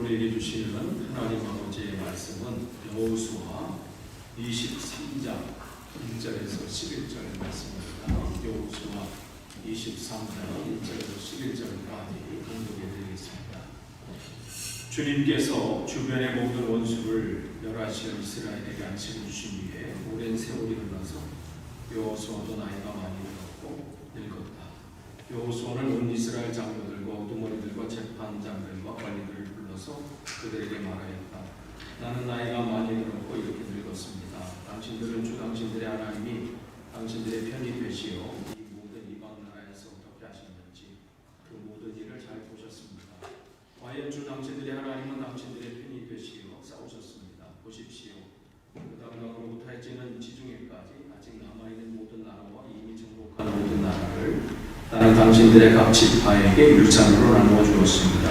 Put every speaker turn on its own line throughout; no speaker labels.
여러분에게 주시는 하나님 아버지의 말씀은 여호수아 23장 1절에서 11절 말씀입니다. 여호수아 23장 1절에서 11절까지 공독해 드리겠습니다. 주님께서 주변의 모든 원수를 멸하시어 이스라엘에게 안식을 주신 후에 오랜 세월이 흘러서 여호수아도 나이가 많이 들었고 늙었다. 여호수아는 온 이스라엘 장로들과 우두머리들과 재판장들과 관리들을 불러서 그들에게 말하였다. 나는 나이가 많이 들었고 이렇게 늙었습니다. 당신들은 주 당신들의 하나님이 당신들의 편이 되시어 이 모든 이방 나라에서 어떻게 하셨는지 그 모든 일을 잘 보셨습니다. 과연 주 당신들의 하나님은 당신들의 편이 되시어 싸우셨습니다. 보십시오. 그 다음으로부터 해지는 지중해까지 아직 남아있는 모든 나라와 이미 정복한 모든 나라를 나는 당신들의 각 지파에게 율산으로 나누어 주었습니다.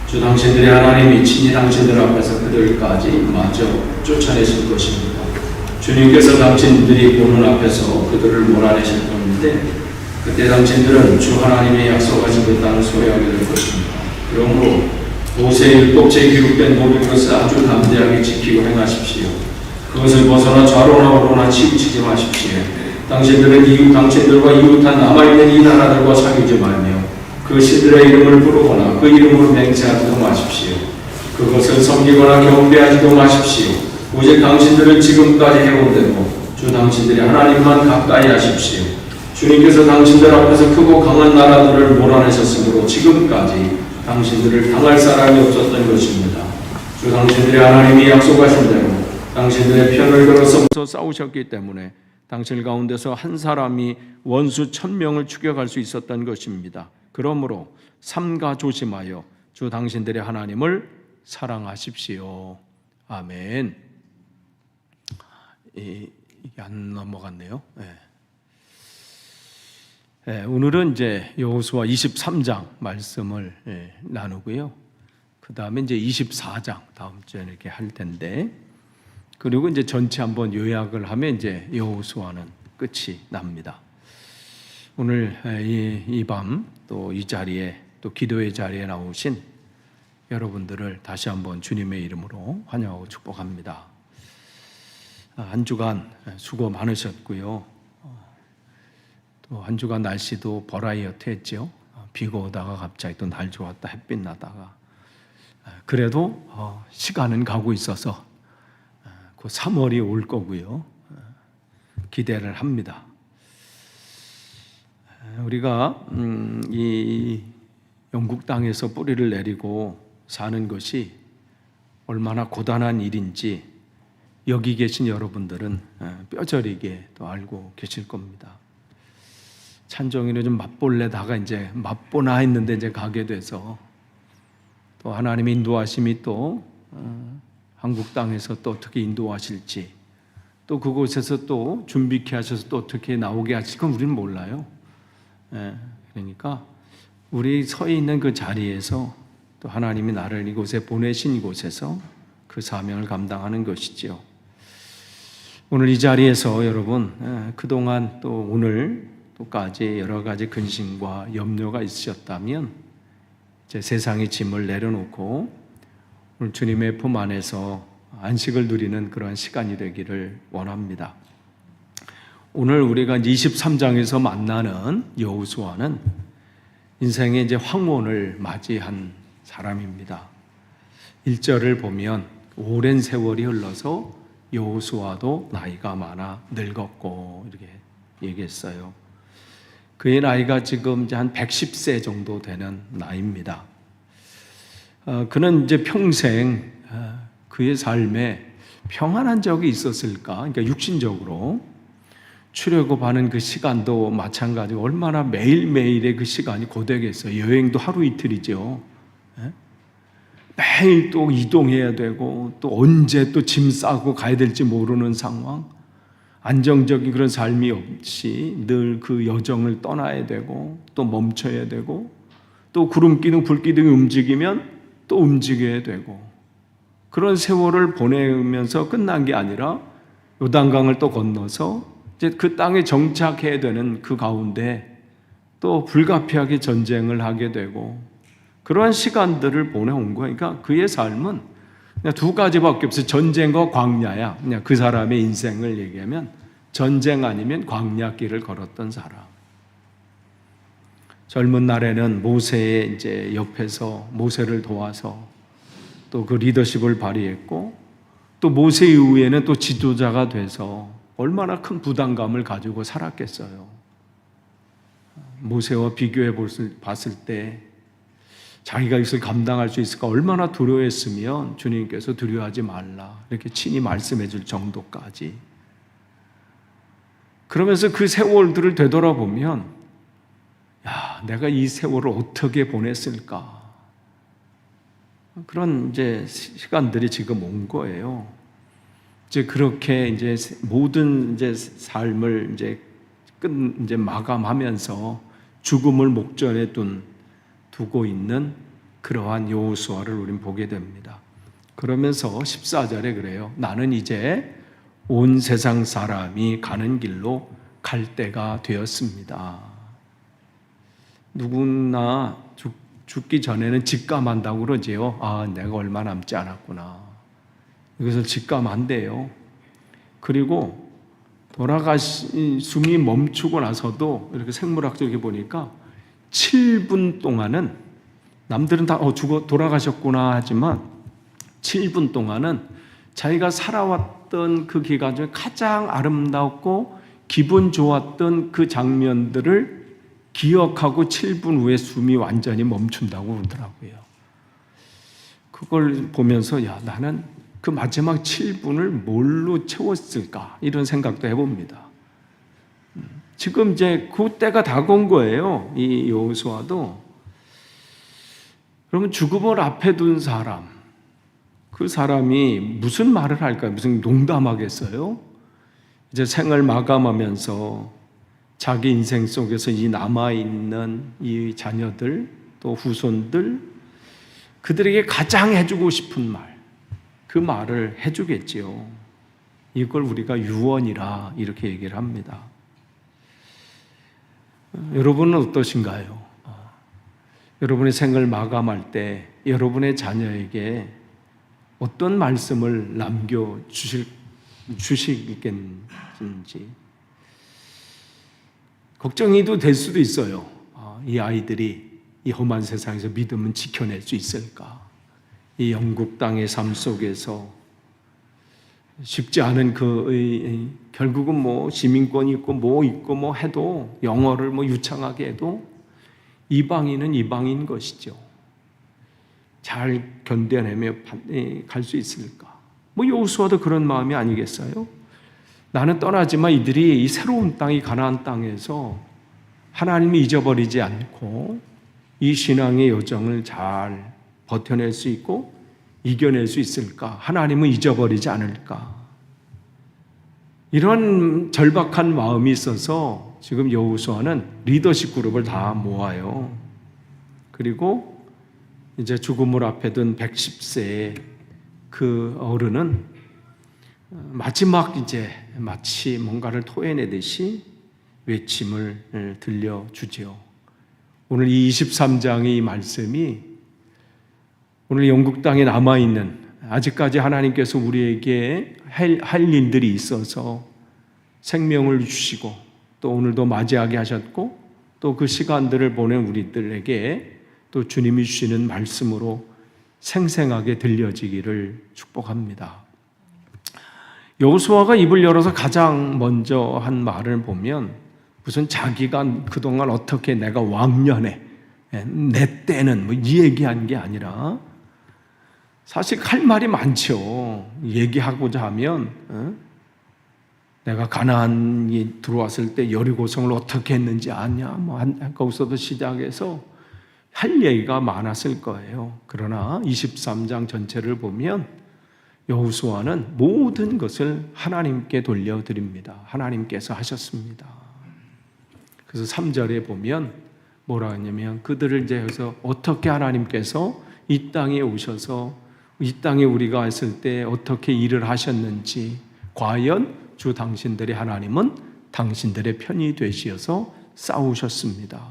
주 당신들의 하나님이 친히 당신들 앞에서 그들까지 마저 쫓아내실 것입니다. 주님께서 당신들이 보는 앞에서 그들을 몰아내실 것인데 그때 당신들은 주 하나님의 약속하신 그 땅을 소유하게 될 것입니다. 그러므로 모세율법제에 기록된 모든 것을 아주 담대하게 지키고 행하십시오. 그것을 벗어나 좌로나 우로나 치우치지 마십시오. 당신들은 당신들과 이웃한 남아있는 이 나라들과 사귀지 말며 그 신들의 이름을 부르거나 그 이름으로 맹세하지도 마십시오. 그것을 섬기거나 경배하지도 마십시오. 오직 당신들은 지금까지 해온 대로 주 당신들의 하나님만 가까이 하십시오. 주님께서 당신들 앞에서 크고 강한 나라들을 몰아내셨으므로 지금까지 당신들을 당할 사람이 없었던 것입니다. 주 당신들의 하나님이 약속하신 대로 당신들의 편을 걸어서 싸우셨기 때문에 당신 가운데서 한 사람이 원수 1000명을 추격할 수 있었던 것입니다. 그러므로 삼가 조심하여 주 당신들의 하나님을 사랑하십시오. 아멘. 이게 안 넘어갔네요. 오늘은 이제 여호수아 23장 말씀을 나누고요. 그 다음에 이제 24장 다음 주에 이렇게 할 텐데, 그리고 이제 전체 한번 요약을 하면 이제 여호수아는 끝이 납니다. 오늘 이 밤 또 이 자리에 또 기도의 자리에 나오신 여러분들을 다시 한번 주님의 이름으로 환영하고 축복합니다. 한 주간 수고 많으셨고요. 또 한 주간 날씨도 버라이어티했죠. 비가 오다가 갑자기 또 날 좋았다 햇빛 나다가, 그래도 시간은 가고 있어서 그 3월이 올 거고요. 기대를 합니다. 우리가 이 영국 땅에서 뿌리를 내리고 사는 것이 얼마나 고단한 일인지 여기 계신 여러분들은 뼈저리게 또 알고 계실 겁니다. 찬종이는 좀 맛볼래다가 이제 맛보나 했는데 이제 가게 돼서 또 하나님의 인도하심이 또 한국 땅에서 또 어떻게 인도하실지, 또 그곳에서 또 준비케 하셔서 또 어떻게 나오게 하실 건 우리는 몰라요. 그러니까 우리 서 있는 그 자리에서 또 하나님이 나를 이곳에 보내신 곳에서 그 사명을 감당하는 것이지요. 오늘 이 자리에서 여러분 그동안 또 오늘 또까지 여러 가지 근심과 염려가 있으셨다면 이제 세상의 짐을 내려놓고 오늘 주님의 품 안에서 안식을 누리는 그런 시간이 되기를 원합니다. 오늘 우리가 23장에서 만나는 여호수아는 인생의 이제 황혼을 맞이한 사람입니다. 1절을 보면 오랜 세월이 흘러서 여호수아도 나이가 많아 늙었고 이렇게 얘기했어요. 그의 나이가 지금 이제 한 110세 정도 되는 나이입니다. 그는 이제 평생 그의 삶에 평안한 적이 있었을까? 그러니까 육신적으로 출애굽하는 그 시간도 마찬가지고 얼마나 매일매일의 그 시간이 고되겠어요. 여행도 하루 이틀이죠. 매일 또 이동해야 되고 또 언제 또 짐 싸고 가야 될지 모르는 상황, 안정적인 그런 삶이 없이 늘 그 여정을 떠나야 되고 또 멈춰야 되고 또 구름기둥 불기둥이 움직이면 또 움직여야 되고, 그런 세월을 보내면서 끝난 게 아니라 요단강을 또 건너서 이제 그 땅에 정착해야 되는 그 가운데 또 불가피하게 전쟁을 하게 되고 그러한 시간들을 보내온 거예요. 그러니까 그의 삶은 그냥 두 가지밖에 없어요. 전쟁과 광야야. 그냥 그 사람의 인생을 얘기하면 전쟁 아니면 광야길을 걸었던 사람. 젊은 날에는 모세의 이제 옆에서 모세를 도와서 또 그 리더십을 발휘했고, 또 모세 이후에는 또 지도자가 돼서 얼마나 큰 부담감을 가지고 살았겠어요. 모세와 비교해 봤을 때 자기가 이것을 감당할 수 있을까 얼마나 두려워했으면 주님께서 두려워하지 말라 이렇게 친히 말씀해 줄 정도까지. 그러면서 그 세월들을 되돌아보면 야, 내가 이 세월을 어떻게 보냈을까? 그런 이제 시간들이 지금 온 거예요. 이제 그렇게 이제 모든 이제 삶을 이제 마감하면서 죽음을 목전에 두고 있는 그러한 여호수아를 우린 보게 됩니다. 그러면서 14절에 그래요. 나는 이제 온 세상 사람이 가는 길로 갈 때가 되었습니다. 누구나 죽기 전에는 직감한다고 그러지요. 아, 내가 얼마 남지 않았구나. 이것을 직감한대요. 그리고 숨이 멈추고 나서도 이렇게 생물학적으로 보니까 7분 동안은 남들은 다 돌아가셨구나 하지만 7분 동안은 자기가 살아왔던 그 기간 중에 가장 아름답고 기분 좋았던 그 장면들을 기억하고 7분 후에 숨이 완전히 멈춘다고 그러더라고요. 그걸 보면서 야, 나는 그 마지막 7분을 뭘로 채웠을까 이런 생각도 해봅니다. 지금 이제 그 때가 다가온 거예요. 이 여호수아도. 그러면 죽음을 앞에 둔 사람, 그 사람이 무슨 말을 할까요? 무슨 농담하겠어요? 이제 생을 마감하면서 자기 인생 속에서 이 남아있는 이 자녀들 또 후손들 그들에게 가장 해주고 싶은 말, 그 말을 해주겠지요. 이걸 우리가 유언이라 이렇게 얘기를 합니다. 여러분은 어떠신가요? 여러분의 생을 마감할 때 여러분의 자녀에게 어떤 말씀을 남겨주시겠는지 걱정이 될 수도 있어요. 이 아이들이 이 험한 세상에서 믿음은 지켜낼 수 있을까? 이 영국 땅의 삶 속에서 쉽지 않은 결국은 뭐 시민권이 있고 뭐 해도 영어를 뭐 유창하게 해도 이방인은 이방인 것이죠. 잘 견뎌내며 갈 수 있을까? 뭐 여호수아도 그런 마음이 아니겠어요? 나는 떠나지만 이들이 이 새로운 땅, 이 가나안 땅에서 하나님을 잊어버리지 않고 이 신앙의 여정을 잘 버텨낼 수 있고 이겨낼 수 있을까? 하나님은 잊어버리지 않을까? 이런 절박한 마음이 있어서 지금 여호수아는 리더십 그룹을 다 모아요. 그리고 이제 죽음을 앞에 둔 110세의 그 어른은 마지막 이제 마치 뭔가를 토해내듯이 외침을 들려주죠. 오늘 이 23장의 이 말씀이 오늘 영국 땅에 남아있는 아직까지 하나님께서 우리에게 할 일들이 있어서 생명을 주시고 또 오늘도 맞이하게 하셨고 또 그 시간들을 보낸 우리들에게 또 주님이 주시는 말씀으로 생생하게 들려지기를 축복합니다. 여호수아가 입을 열어서 가장 먼저 한 말을 보면 무슨 자기가 그동안 어떻게 내가 왕년에 내 때는 뭐 이 얘기한 게 아니라 사실 할 말이 많죠. 얘기하고자 하면 내가 가나안이 들어왔을 때 여리고성을 어떻게 했는지 아냐 뭐 거기서도 시작해서 할 얘기가 많았을 거예요. 그러나 23장 전체를 보면 여호수아는 모든 것을 하나님께 돌려드립니다. 하나님께서 하셨습니다. 그래서 3절에 보면 뭐라 하냐면 그들을 이제 여기서 어떻게 하나님께서 이 땅에 오셔서 이 땅에 우리가 왔을 때 어떻게 일을 하셨는지 과연 주 당신들의 하나님은 당신들의 편이 되시어서 싸우셨습니다.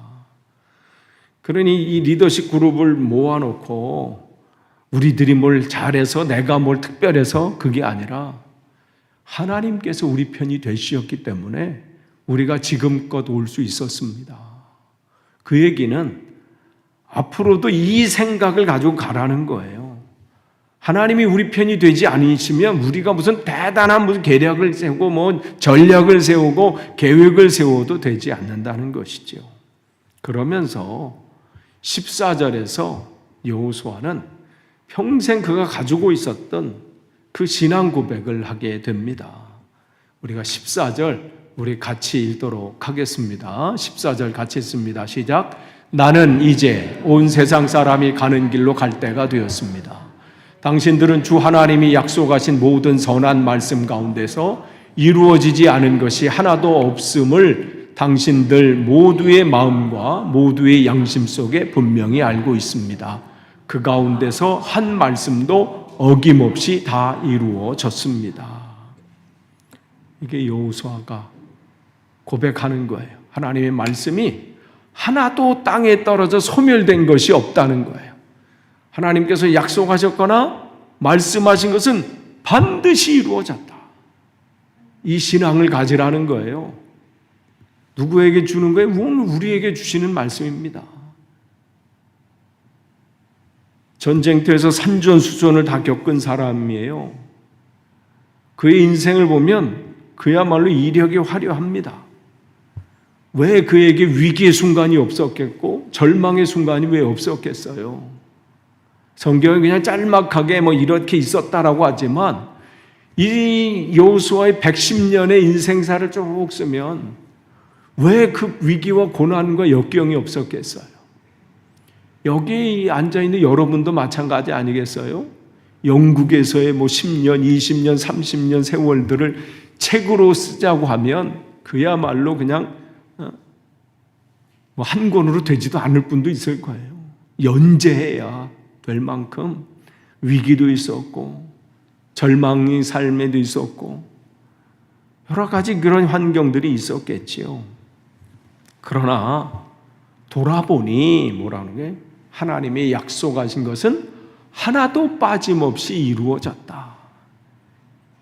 그러니 이 리더십 그룹을 모아놓고 우리들이 뭘 잘해서 내가 뭘 특별해서 그게 아니라 하나님께서 우리 편이 되시었기 때문에 우리가 지금껏 올 수 있었습니다. 그 얘기는 앞으로도 이 생각을 가지고 가라는 거예요. 하나님이 우리 편이 되지 않으시면 우리가 무슨 대단한 무슨 계략을 세우고 뭐 전략을 세우고 계획을 세워도 되지 않는다는 것이죠. 그러면서 14절에서 여호수아는 평생 그가 가지고 있었던 그 신앙 고백을 하게 됩니다. 우리가 14절 우리 같이 읽도록 하겠습니다. 14절 같이 읽습니다. 시작. 나는 이제 온 세상 사람이 가는 길로 갈 때가 되었습니다. 당신들은 주 하나님이 약속하신 모든 선한 말씀 가운데서 이루어지지 않은 것이 하나도 없음을 당신들 모두의 마음과 모두의 양심 속에 분명히 알고 있습니다. 그 가운데서 한 말씀도 어김없이 다 이루어졌습니다. 이게 여호수아가 고백하는 거예요. 하나님의 말씀이 하나도 땅에 떨어져 소멸된 것이 없다는 거예요. 하나님께서 약속하셨거나 말씀하신 것은 반드시 이루어졌다. 이 신앙을 가지라는 거예요. 누구에게 주는 거예요? 우리에게 주시는 말씀입니다. 전쟁터에서 산전수전을 다 겪은 사람이에요. 그의 인생을 보면 그야말로 이력이 화려합니다. 왜 그에게 위기의 순간이 없었겠고 절망의 순간이 왜 없었겠어요? 성경에 그냥 짤막하게 뭐 이렇게 있었다라고 하지만 이 여호수아의 110년의 인생사를 쭉 쓰면 왜 그 위기와 고난과 역경이 없었겠어요? 여기 앉아있는 여러분도 마찬가지 아니겠어요? 영국에서의 뭐 10년, 20년, 30년 세월들을 책으로 쓰자고 하면 그야말로 그냥 뭐 한 권으로 되지도 않을 분도 있을 거예요. 연재해야 될 만큼 위기도 있었고 절망이 삶에도 있었고 여러 가지 그런 환경들이 있었겠지요. 그러나 돌아보니 뭐라는 게 하나님의 약속하신 것은 하나도 빠짐없이 이루어졌다.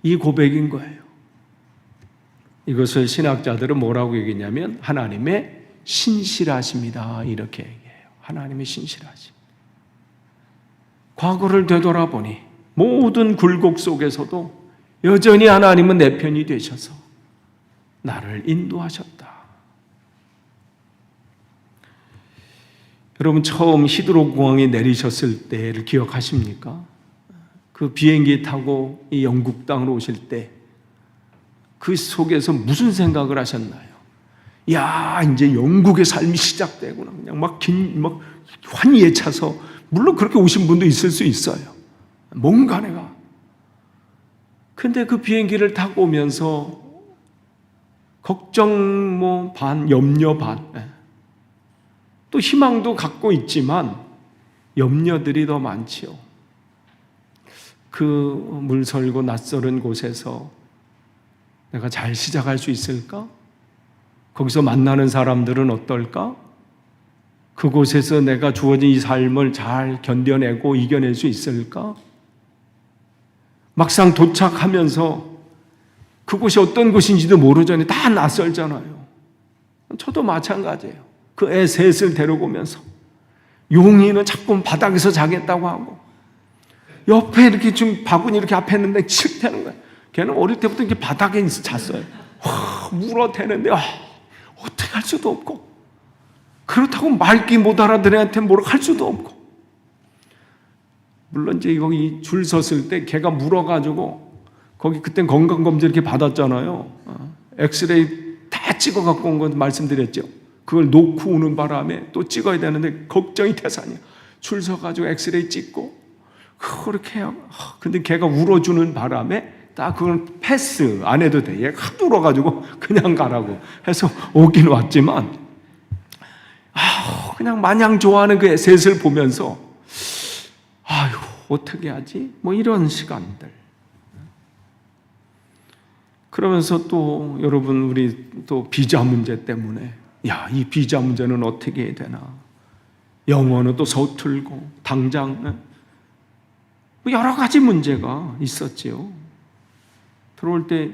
이 고백인 거예요. 이것을 신학자들은 뭐라고 얘기했냐면 하나님의 신실하심이다 이렇게 얘기해요. 하나님의 신실하심. 과거를 되돌아보니 모든 굴곡 속에서도 여전히 하나님은 내 편이 되셔서 나를 인도하셨다. 여러분 처음 히드로 공항에 내리셨을 때를 기억하십니까? 그 비행기 타고 이 영국 땅으로 오실 때 그 속에서 무슨 생각을 하셨나요? 야, 이제 영국의 삶이 시작되구나. 그냥 막 환희에 차서 물론 그렇게 오신 분도 있을 수 있어요. 뭔가 내가. 근데 그 비행기를 타고 오면서 걱정 뭐 반, 염려 반. 또 희망도 갖고 있지만 염려들이 더 많지요. 그 물설고 낯설은 곳에서 내가 잘 시작할 수 있을까? 거기서 만나는 사람들은 어떨까? 그곳에서 내가 주어진 이 삶을 잘 견뎌내고 이겨낼 수 있을까? 막상 도착하면서 그곳이 어떤 곳인지도 모르잖아요. 다 낯설잖아요. 저도 마찬가지예요. 그 애 셋을 데려오면서 용이는 자꾸 바닥에서 자겠다고 하고 옆에 이렇게 좀 바구니 이렇게 앞에 있는데 칙대는 거예요. 걔는 어릴 때부터 이렇게 바닥에 잤어요. 물어대는데 어떻게 할 수도 없고 그렇다고 말귀 못 알아들은 애한테 뭐라 할 수도 없고 물론 이제 거기 줄 섰을 때 걔가 물어가지고 거기 그땐 건강검진 이렇게 받았잖아요. 엑스레이 다 찍어 갖고 온 건 말씀드렸죠. 그걸 놓고 오는 바람에 또 찍어야 되는데 걱정이 태산이야. 줄 서가지고 엑스레이 찍고 그렇게 해요. 근데 걔가 울어주는 바람에 딱 그건 패스 안 해도 돼. 얘가 하도 울어가지고 그냥 가라고 해서 오긴 왔지만 그냥 마냥 좋아하는 그 셋을 보면서 아유 어떻게 하지? 뭐 이런 시간들. 그러면서 또 여러분 우리 또 비자 문제 때문에 이 비자 문제는 어떻게 해야 되나? 영어는 또 서툴고 당장 여러 가지 문제가 있었지요. 들어올 때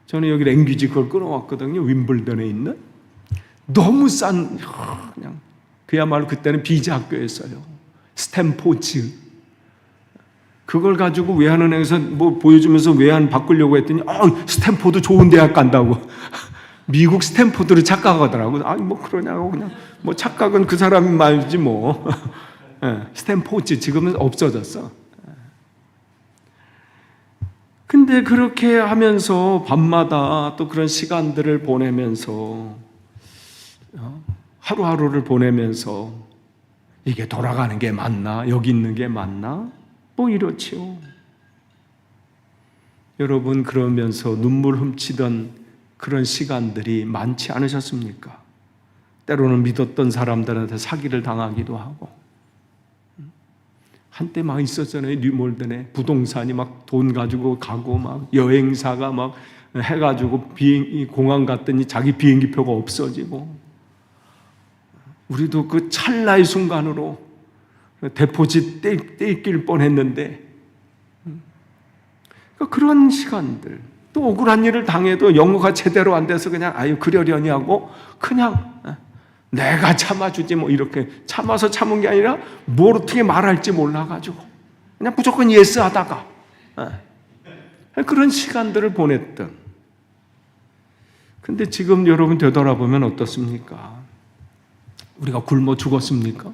저는 여기 랭귀지 그걸 끊어왔거든요. 윈블던에 있는 너무 싼 그냥 그야말로 그때는 비자 학교였어요. 스탠포드. 그걸 가지고 외환은행에서 뭐 보여주면서 외환 바꾸려고 했더니 스탠포드 좋은 대학 간다고. 미국 스탠포드를 착각하더라고. 아니 뭐 그러냐고 그냥 뭐 착각은 그 사람이 말이지 뭐. 스탠포드 지금은 없어졌어. 근데 그렇게 하면서 밤마다 또 그런 시간들을 보내면서 하루하루를 보내면서 이게 돌아가는 게 맞나? 여기 있는 게 맞나? 뭐 이렇지요. 여러분 그러면서 눈물 훔치던 그런 시간들이 많지 않으셨습니까? 때로는 믿었던 사람들한테 사기를 당하기도 하고 한때 막 있었잖아요. 뉴몰든에 부동산이 막 돈 가지고 가고 막 여행사가 막 해가지고 공항 갔더니 자기 비행기표가 없어지고 우리도 그 찰나의 순간으로 데포짓 떼길 뻔했는데 그런 시간들 또 억울한 일을 당해도 영어가 제대로 안 돼서 그냥 아유 그러려니 하고 그냥 내가 참아주지 뭐 이렇게 참아서 참은 게 아니라 뭘 어떻게 말할지 몰라가지고 그냥 무조건 예스 하다가 그런 시간들을 보냈던. 근데 지금 여러분 되돌아보면 어떻습니까? 우리가 굶어 죽었습니까?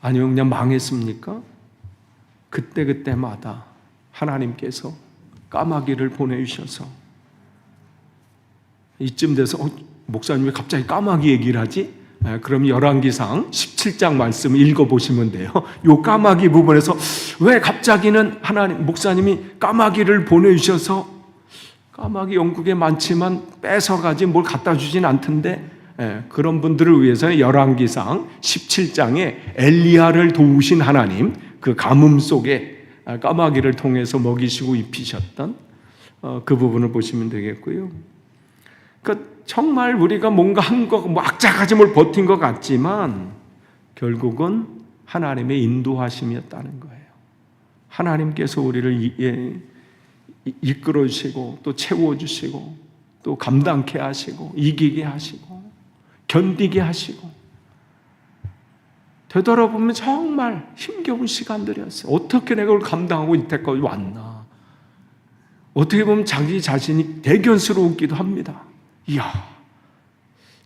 아니면 그냥 망했습니까? 그때마다 하나님께서 까마귀를 보내주셔서 이쯤 돼서 목사님이 갑자기 까마귀 얘기를 하지? 그럼 열왕기상 17장 말씀 읽어보시면 돼요. 요 까마귀 부분에서 왜 갑자기는 목사님이 까마귀를 보내주셔서 까마귀 영국에 많지만 뺏어가지 뭘 갖다 주진 않던데 그런 분들을 위해서 열왕기상 17장에 엘리야를 도우신 하나님 그 가뭄 속에 까마귀를 통해서 먹이시고 입히셨던 그 부분을 보시면 되겠고요. 그러니까 정말 우리가 뭔가 한 거, 뭐 악착같이 뭘 버틴 것 같지만 결국은 하나님의 인도하심이었다는 거예요. 하나님께서 우리를 이끌어 주시고 또 채워 주시고 또 감당케 하시고 이기게 하시고 견디게 하시고 되돌아보면 정말 힘겨운 시간들이었어요. 어떻게 내가 그걸 감당하고 이때까지 왔나. 어떻게 보면 자기 자신이 대견스러우기도 합니다. 이야,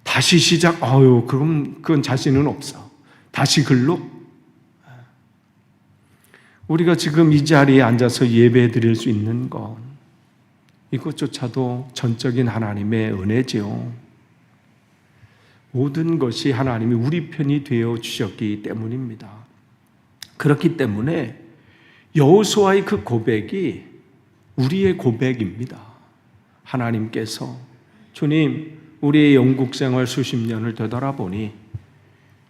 다시 시작? 그럼 그건 자신은 없어. 다시 글로? 우리가 지금 이 자리에 앉아서 예배 드릴 수 있는 건 이것조차도 전적인 하나님의 은혜지요. 모든 것이 하나님이 우리 편이 되어 주셨기 때문입니다. 그렇기 때문에 여호수아의 그 고백이 우리의 고백입니다. 하나님께서 주님, 우리의 영국 생활 수십 년을 되돌아보니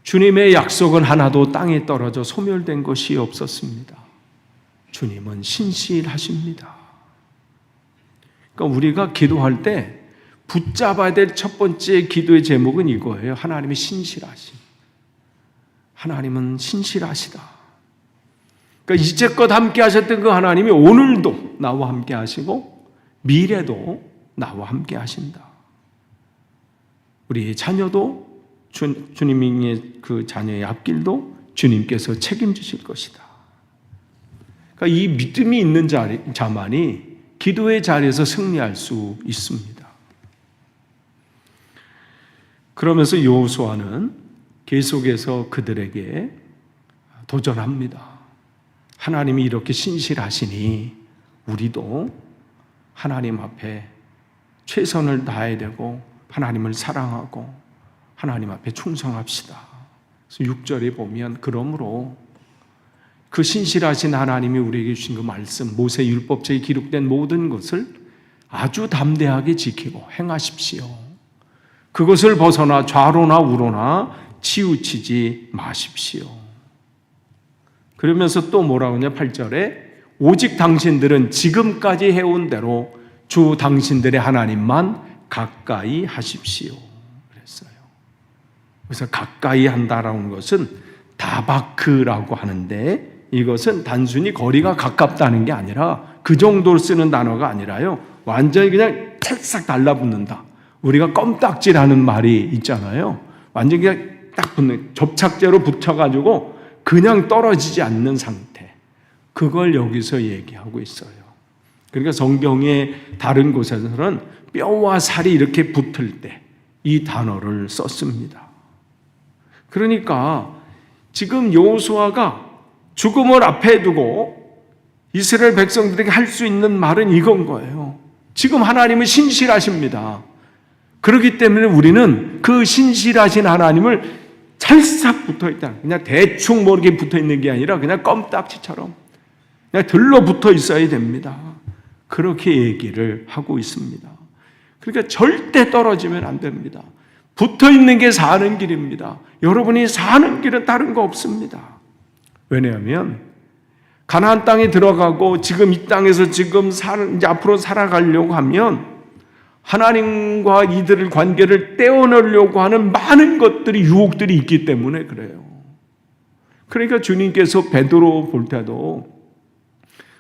주님의 약속은 하나도 땅에 떨어져 소멸된 것이 없었습니다. 주님은 신실하십니다. 그러니까 우리가 기도할 때 붙잡아야 될 첫 번째 기도의 제목은 이거예요. 하나님의 신실하심. 하나님은 신실하시다. 그러니까 이제껏 함께 하셨던 그 하나님이 오늘도 나와 함께 하시고 미래도 나와 함께 하신다. 우리 자녀도 주님의 그 자녀의 앞길도 주님께서 책임지실 것이다. 그러니까 이 믿음이 있는 자만이 기도의 자리에서 승리할 수 있습니다. 그러면서 여호수아는 계속해서 그들에게 도전합니다. 하나님이 이렇게 신실하시니 우리도 하나님 앞에 최선을 다해야 되고 하나님을 사랑하고 하나님 앞에 충성합시다. 그래서 6절에 보면 그러므로 그 신실하신 하나님이 우리에게 주신 그 말씀 모세 율법책에 기록된 모든 것을 아주 담대하게 지키고 행하십시오. 그것을 벗어나 좌로나 우로나 치우치지 마십시오. 그러면서 또 뭐라고 하냐 8절에 오직 당신들은 지금까지 해온 대로 주 당신들의 하나님만 가까이 하십시오. 그랬어요. 그래서 가까이 한다라는 것은
다바크라고 하는데, 이것은 단순히 거리가 가깝다는 게 아니라 그 정도로 쓰는 단어가 아니라요, 완전히 그냥 찰싹 달라붙는다. 우리가 껌딱지라는 말이 있잖아요. 완전히 그냥 딱 붙는, 접착제로 붙여가지고 그냥 떨어지지 않는 상태. 그걸 여기서 얘기하고 있어요. 그러니까 성경의 다른 곳에서는 뼈와 살이 이렇게 붙을 때 이 단어를 썼습니다. 그러니까 지금 여호수아가 죽음을 앞에 두고 이스라엘 백성들에게 할 수 있는 말은 이건 거예요. 지금 하나님은 신실하십니다. 그렇기 때문에 우리는 그 신실하신 하나님을 찰싹 붙어 있다. 그냥 대충 모르게 붙어 있는 게 아니라 그냥 껌딱지처럼 그냥 들러붙어 있어야 됩니다. 그렇게 얘기를 하고 있습니다. 그러니까 절대 떨어지면 안 됩니다. 붙어 있는 게 사는 길입니다. 여러분이 사는 길은 다른 거 없습니다. 왜냐하면 가나안 땅에 들어가고 지금 이 땅에서 지금 이제 앞으로 살아가려고 하면 하나님과 이들의 관계를 떼어내려고 하는 많은 것들이, 유혹들이 있기 때문에 그래요. 그러니까 주님께서 베드로 볼 때도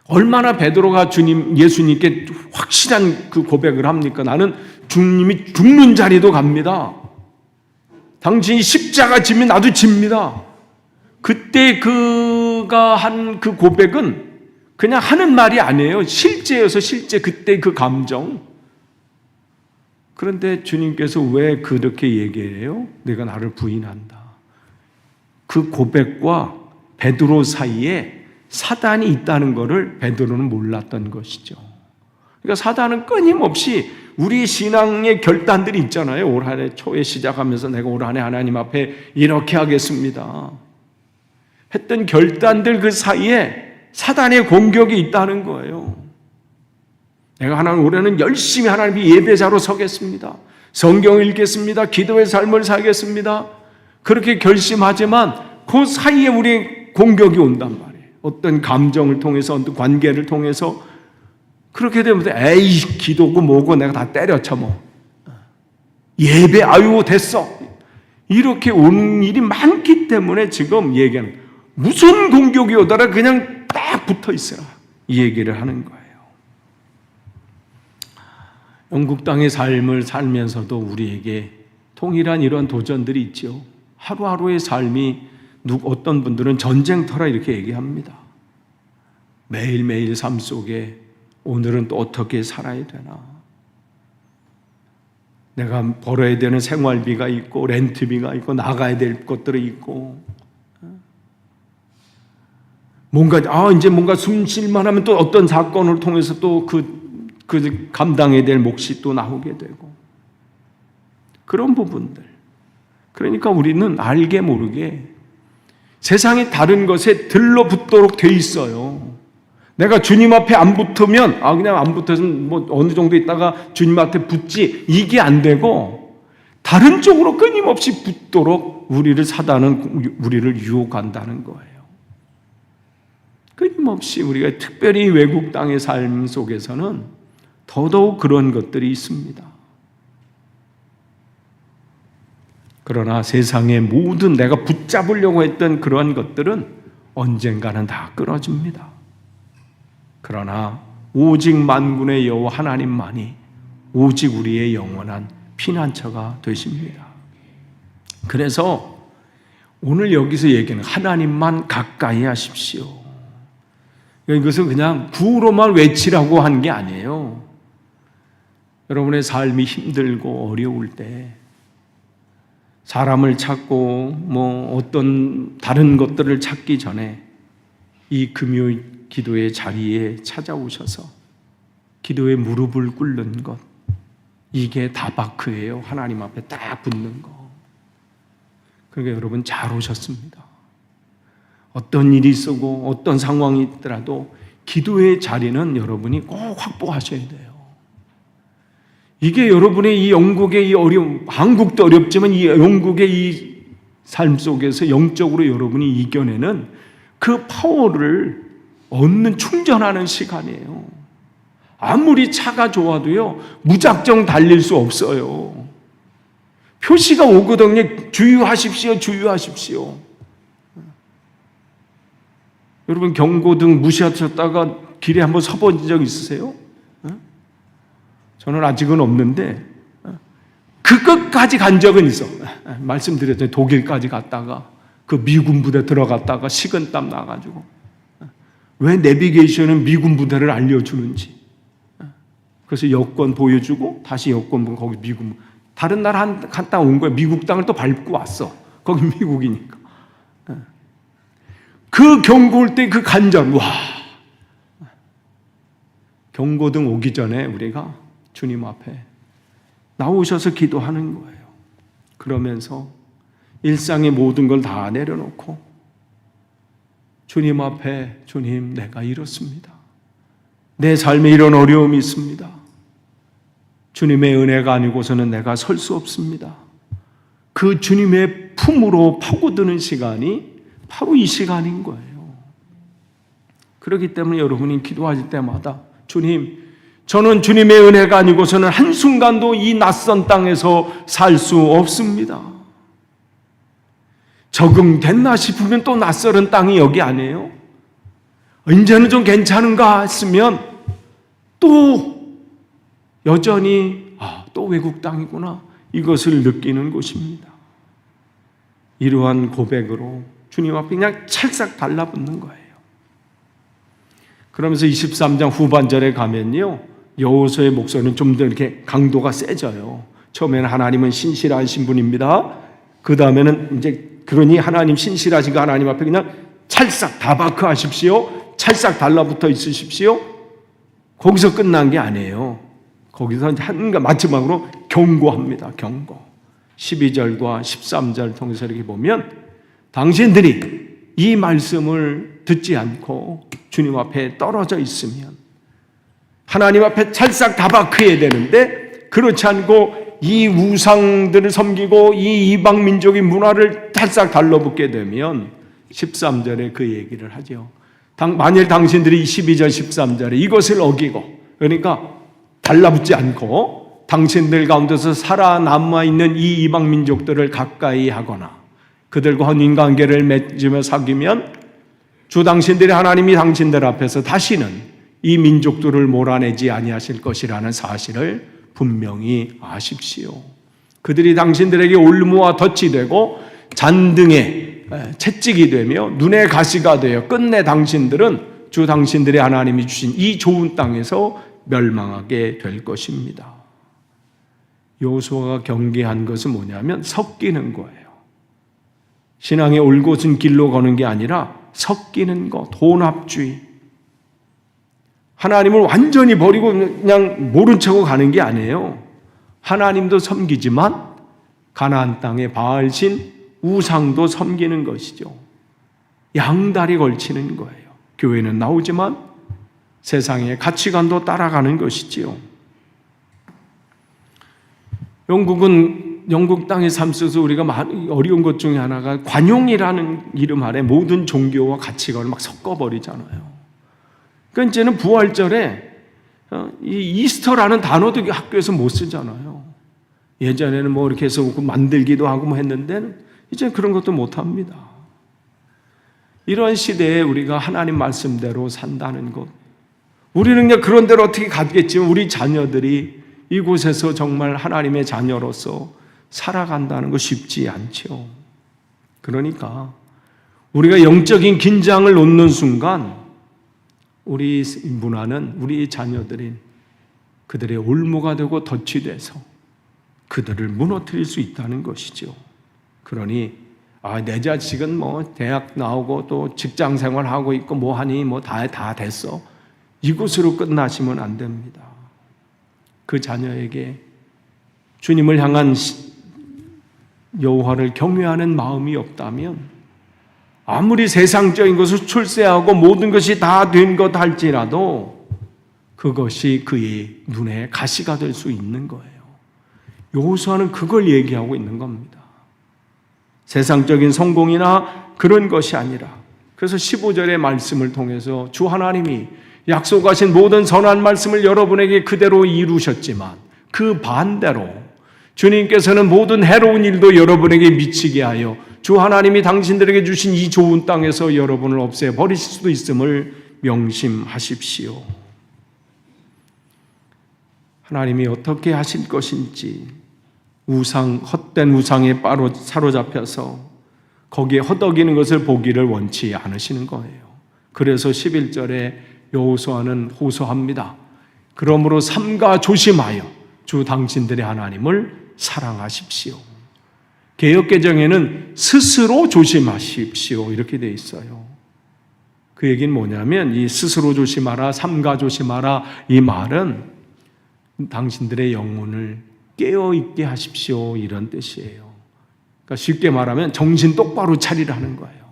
얼마나 베드로가 예수님께 확실한 그 고백을 합니까? 나는 주님이 죽는 자리도 갑니다. 당신이 십자가 지면 나도 집니다. 그때 그가 한 그 고백은 그냥 하는 말이 아니에요. 실제여서 실제 그때 그 감정. 그런데 주님께서 왜 그렇게 얘기해요? 내가 나를 부인한다. 그 고백과 베드로 사이에 사단이 있다는 것을 베드로는 몰랐던 것이죠. 그러니까 사단은 끊임없이 우리 신앙의 결단들이 있잖아요. 올 한 해 초에 시작하면서 내가 올 한 해 하나님 앞에 이렇게 하겠습니다 했던 결단들 그 사이에 사단의 공격이 있다는 거예요. 내가 올해는 열심히 하나님의 예배자로 서겠습니다. 성경을 읽겠습니다. 기도의 삶을 살겠습니다. 그렇게 결심하지만 그 사이에 우리의 공격이 온단 말이에요. 어떤 감정을 통해서, 어떤 관계를 통해서. 그렇게 되면 에이 기도고 뭐고 내가 다 때려쳐 뭐. 예배 아유 됐어. 이렇게 오는 일이 많기 때문에 지금 얘기하는, 무슨 공격이 오더라 그냥 딱 붙어 있어라 이 얘기를 하는 거예요. 영국 땅의 삶을 살면서도 우리에게 통일한 이런 도전들이 있죠. 하루하루의 삶이 어떤 분들은 전쟁터라 이렇게 얘기합니다. 매일매일 삶 속에 오늘은 또 어떻게 살아야 되나. 내가 벌어야 되는 생활비가 있고 렌트비가 있고 나가야 될 것들이 있고, 이제 뭔가 숨 쉴만 하면 또 어떤 사건을 통해서 또 그 감당해야 될 몫이 또 나오게 되고, 그런 부분들. 그러니까 우리는 알게 모르게 세상이 다른 것에 들러붙도록 돼 있어요. 내가 주님 앞에 안 붙으면 그냥 안 붙어서 뭐 어느 정도 있다가 주님 앞에 붙지, 이게 안 되고 다른 쪽으로 끊임없이 붙도록 사단은 우리를 유혹한다는 거예요. 끊임없이 우리가 특별히 외국 땅의 삶 속에서는 더더욱 그런 것들이 있습니다. 그러나 세상의 모든 내가 붙잡으려고 했던 그러한 것들은 언젠가는 다 끊어집니다. 그러나 오직 만군의 여호와 하나님만이 오직 우리의 영원한 피난처가 되십니다. 그래서 오늘 여기서 얘기하는 하나님만 가까이 하십시오. 이것은 그냥 구로만 외치라고 한 게 아니에요. 여러분의 삶이 힘들고 어려울 때 사람을 찾고 어떤 다른 것들을 찾기 전에 이 금요일 기도의 자리에 찾아오셔서 기도의 무릎을 꿇는 것, 이게 다바크예요. 하나님 앞에 딱 붙는 거. 그러니까 여러분 잘 오셨습니다. 어떤 일이 있고 어떤 상황이 있더라도 기도의 자리는 여러분이 꼭 확보하셔야 돼요. 이게 여러분의 이 영국의 이 어려움, 한국도 어렵지만 이 영국의 이 삶 속에서 영적으로 여러분이 이겨내는 그 파워를 얻는, 충전하는 시간이에요. 아무리 차가 좋아도요, 무작정 달릴 수 없어요. 표시가 오거든요. 주유하십시오, 주유하십시오. 여러분 경고등 무시하셨다가 길에 한번 서본 적 있으세요? 저는 아직은 없는데 그 끝까지 간 적은 있어. 말씀드렸잖아요. 독일까지 갔다가 그 미군 부대 들어갔다가 식은땀 나가지고. 왜 내비게이션은 미군 부대를 알려주는지. 그래서 여권 보여주고 다시 여권 보고 거기 미군. 다른 나라 갔다 온 거야. 미국 땅을 또 밟고 왔어. 거기 미국이니까. 그 경고 올 때 그 간절. 와. 경고등 오기 전에 우리가 주님 앞에 나오셔서 기도하는 거예요. 그러면서 일상의 모든 걸 다 내려놓고 주님 앞에 주님 내가 이렇습니다. 내 삶에 이런 어려움이 있습니다. 주님의 은혜가 아니고서는 내가 설 수 없습니다. 그 주님의 품으로 파고드는 시간이 바로 이 시간인 거예요. 그렇기 때문에 여러분이 기도하실 때마다 주님, 저는 주님의 은혜가 아니고서는 한순간도 이 낯선 땅에서 살 수 없습니다. 적응됐나 싶으면 또 낯설은 땅이 여기 아니에요? 이제는 좀 괜찮은가 했으면 또 여전히 또 외국 땅이구나 이것을 느끼는 곳입니다. 이러한 고백으로 주님 앞에 그냥 찰싹 달라붙는 거예요. 그러면서 23장 후반절에 가면요, 여호수아의 목소리는 좀 더 이렇게 강도가 세져요. 처음에는 하나님은 신실하신 분입니다. 그 다음에는 이제 그러니 하나님 신실하신 거 하나님 앞에 그냥 찰싹 다바크 하십시오. 찰싹 달라붙어 있으십시오. 거기서 끝난 게 아니에요. 거기서 마지막으로 경고합니다. 경고. 12절과 13절 통해서 이렇게 보면 당신들이 이 말씀을 듣지 않고 주님 앞에 떨어져 있으면 하나님 앞에 찰싹 다바크해야 되는데 그렇지 않고 이 우상들을 섬기고 이 이방 민족의 문화를 찰싹 달라붙게 되면 13절에 그 얘기를 하죠. 만일 당신들이 12절 13절에 이것을 어기고 그러니까 달라붙지 않고 당신들 가운데서 살아남아 있는 이 이방 민족들을 가까이 하거나 그들과 혼인관계를 맺으며 사귀면 주 당신들의 하나님이 당신들 앞에서 다시는 이 민족들을 몰아내지 아니하실 것이라는 사실을 분명히 아십시오. 그들이 당신들에게 올무와 덫이 되고 잔등에 채찍이 되며 눈에 가시가 되어 끝내 당신들은 주 당신들의 하나님이 주신 이 좋은 땅에서 멸망하게 될 것입니다. 여호수아가 경계한 것은 뭐냐면 섞이는 거예요. 신앙의 올곧은 길로 거는 게 아니라 섞이는 것, 혼합주의. 하나님을 완전히 버리고 그냥 모른 척하고 가는 게 아니에요. 하나님도 섬기지만 가나안 땅의 바알신 우상도 섬기는 것이죠. 양다리 걸치는 거예요. 교회는 나오지만 세상의 가치관도 따라가는 것이지요. 영국 땅에 삶에서 우리가 어려운 것 중에 하나가 관용이라는 이름 아래 모든 종교와 가치관을 막 섞어버리잖아요. 그러니까 이제는 부활절에 이 이스터라는 단어도 학교에서 못 쓰잖아요. 예전에는 뭐 이렇게 해서 만들기도 하고 뭐 했는데 이제 그런 것도 못 합니다. 이런 시대에 우리가 하나님 말씀대로 산다는 것, 우리는 그냥 그런 대로 어떻게 가겠지만 우리 자녀들이 이곳에서 정말 하나님의 자녀로서 살아간다는 거 쉽지 않죠. 그러니까 우리가 영적인 긴장을 놓는 순간 우리 문화는 우리 자녀들인 그들의 올무가 되고 덫이 돼서 그들을 무너뜨릴 수 있다는 것이죠. 그러니 내 자식은 뭐 대학 나오고 또 직장 생활하고 있고 뭐 하니 뭐 다 됐어. 이곳으로 끝나시면 안 됩니다. 그 자녀에게 주님을 향한 여호와를 경외하는 마음이 없다면 아무리 세상적인 것을 출세하고 모든 것이 다 된 것 할지라도 그것이 그의 눈에 가시가 될 수 있는 거예요. 여호수아는 그걸 얘기하고 있는 겁니다. 세상적인 성공이나 그런 것이 아니라 그래서 15절의 말씀을 통해서 주 하나님이 약속하신 모든 선한 말씀을 여러분에게 그대로 이루셨지만 그 반대로 주님께서는 모든 해로운 일도 여러분에게 미치게 하여 주 하나님이 당신들에게 주신 이 좋은 땅에서 여러분을 없애버리실 수도 있음을 명심하십시오. 하나님이 어떻게 하실 것인지 헛된 우상에 사로잡혀서 거기에 허덕이는 것을 보기를 원치 않으시는 거예요. 그래서 11절에 여호수아는 호소합니다. 그러므로 삼가 조심하여 주 당신들의 하나님을 사랑하십시오. 개역개정에는 스스로 조심하십시오 이렇게 되어 있어요. 그 얘기는 뭐냐면 이 스스로 조심하라, 삼가 조심하라 이 말은 당신들의 영혼을 깨어있게 하십시오 이런 뜻이에요. 그러니까 쉽게 말하면 정신 똑바로 차리라는 거예요.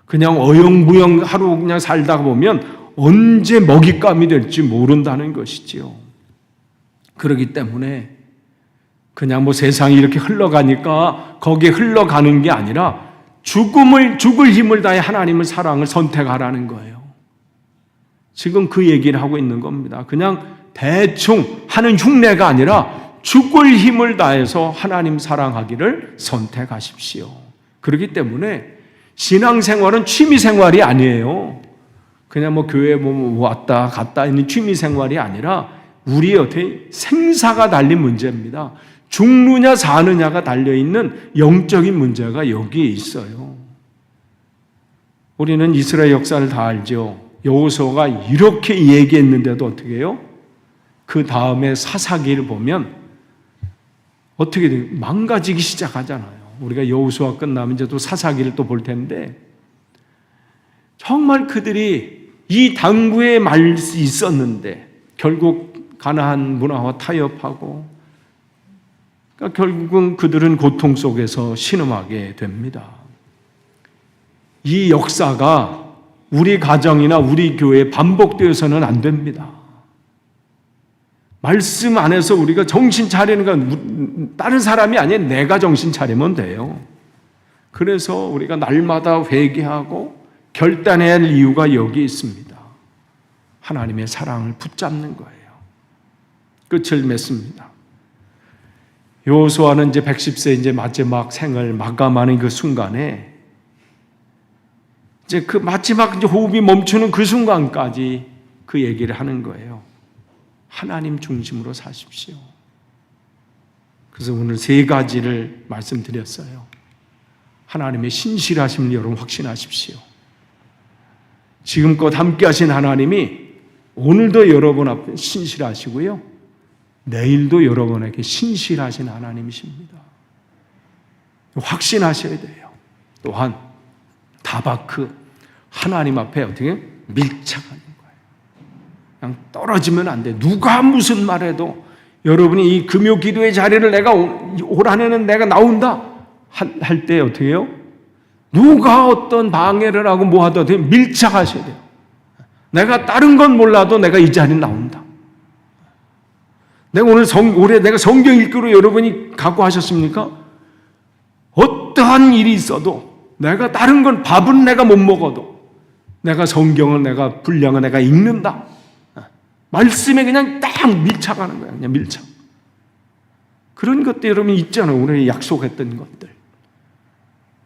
그냥 어영부영 하루 그냥 살다가 보면 언제 먹잇감이 될지 모른다는 것이지요. 그렇기 때문에 그냥 뭐 세상이 이렇게 흘러가니까 거기에 흘러가는 게 아니라 죽을 힘을 다해 하나님의 사랑을 선택하라는 거예요. 지금 그 얘기를 하고 있는 겁니다. 그냥 대충 하는 흉내가 아니라 죽을 힘을 다해서 하나님 사랑하기를 선택하십시오. 그렇기 때문에 신앙생활은 취미생활이 아니에요. 그냥 뭐 교회 왔다 갔다 있는 취미생활이 아니라 우리의 어떻게 생사가 달린 문제입니다. 죽느냐 사느냐가 달려있는 영적인 문제가 여기에 있어요. 우리는 이스라엘 역사를 다 알죠. 여호수아가 이렇게 얘기했는데도 어떻게 해요? 그 다음에 사사기를 보면 어떻게 돼요? 망가지기 시작하잖아요. 우리가 여호수아 끝나면 이제 또 사사기를 또 볼 텐데 정말 그들이 이 당부의 말이 있었는데 결국 가나안 문화와 타협하고 그러니까 결국은 그들은 고통 속에서 신음하게 됩니다. 이 역사가 우리 가정이나 우리 교회에 반복되어서는 안 됩니다. 말씀 안에서 우리가 정신 차리는 건 다른 사람이 아니라 내가 정신 차리면 돼요. 그래서 우리가 날마다 회개하고 결단해야 할 이유가 여기 있습니다. 하나님의 사랑을 붙잡는 거예요. 끝을 맺습니다. 여호수아는 이제 110세 이제 마지막 생을 마감하는 그 순간에 이제 그 마지막 이제 호흡이 멈추는 그 순간까지 그 얘기를 하는 거예요. 하나님 중심으로 사십시오. 그래서 오늘 세 가지를 말씀드렸어요. 하나님의 신실하심을 여러분 확신하십시오. 지금껏 함께 하신 하나님이 오늘도 여러분 앞에 신실하시고요. 내일도 여러분에게 신실하신 하나님이십니다. 확신하셔야 돼요. 또한 다바크 하나님 앞에 어떻게 밀착하는 거예요. 그냥 떨어지면 안 돼. 누가 무슨 말해도 여러분이 이 금요 기도의 자리를 내가 올 한해는 내가 나온다 할 때 어떻게 해요? 누가 어떤 방해를 하고 뭐 하든 밀착하셔야 돼요. 내가 다른 건 몰라도 내가 이 자리에 나온다. 내가 올해 내가 성경 읽기로 여러분이 각오하셨습니까? 어떠한 일이 있어도 내가 다른 건 밥은 내가 못 먹어도 내가 성경을 내가 분량을 내가 읽는다. 말씀에 그냥 딱 밀착하는 거야. 그냥 밀착. 그런 것들 여러분 있잖아요. 오늘 약속했던 것들.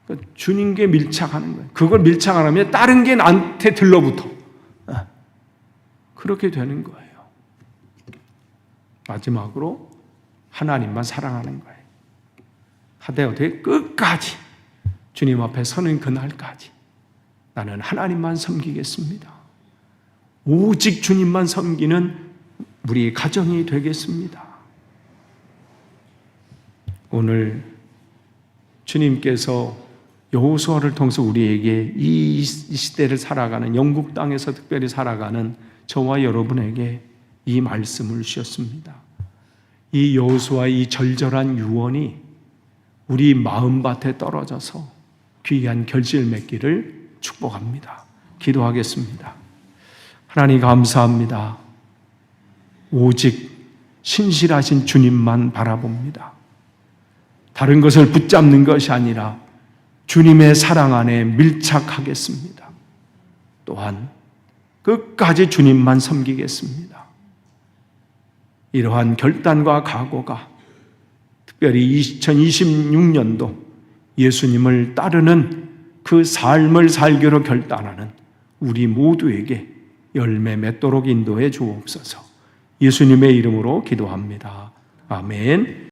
그러니까 주님께 밀착하는 거예요. 그걸 밀착 안 하면 다른 게 나한테 들러붙어. 그렇게 되는 거예요. 마지막으로 하나님만 사랑하는 거예요. 하되 어떻게 끝까지 주님 앞에 서는 그날까지 나는 하나님만 섬기겠습니다. 오직 주님만 섬기는 우리 가정이 되겠습니다. 오늘 주님께서 여호수아를 통해서 우리에게 이 시대를 살아가는 영국 땅에서 특별히 살아가는 저와 여러분에게 이 말씀을 주셨습니다. 이 여호수아의 이 절절한 유언이 우리 마음밭에 떨어져서 귀한 결실 맺기를 축복합니다. 기도하겠습니다. 하나님 감사합니다. 오직 신실하신 주님만 바라봅니다. 다른 것을 붙잡는 것이 아니라 주님의 사랑 안에 밀착하겠습니다. 또한 끝까지 주님만 섬기겠습니다. 이러한 결단과 각오가 특별히 2026년도 예수님을 따르는 그 삶을 살기로 결단하는 우리 모두에게 열매 맺도록 인도해 주옵소서. 예수님의 이름으로 기도합니다. 아멘.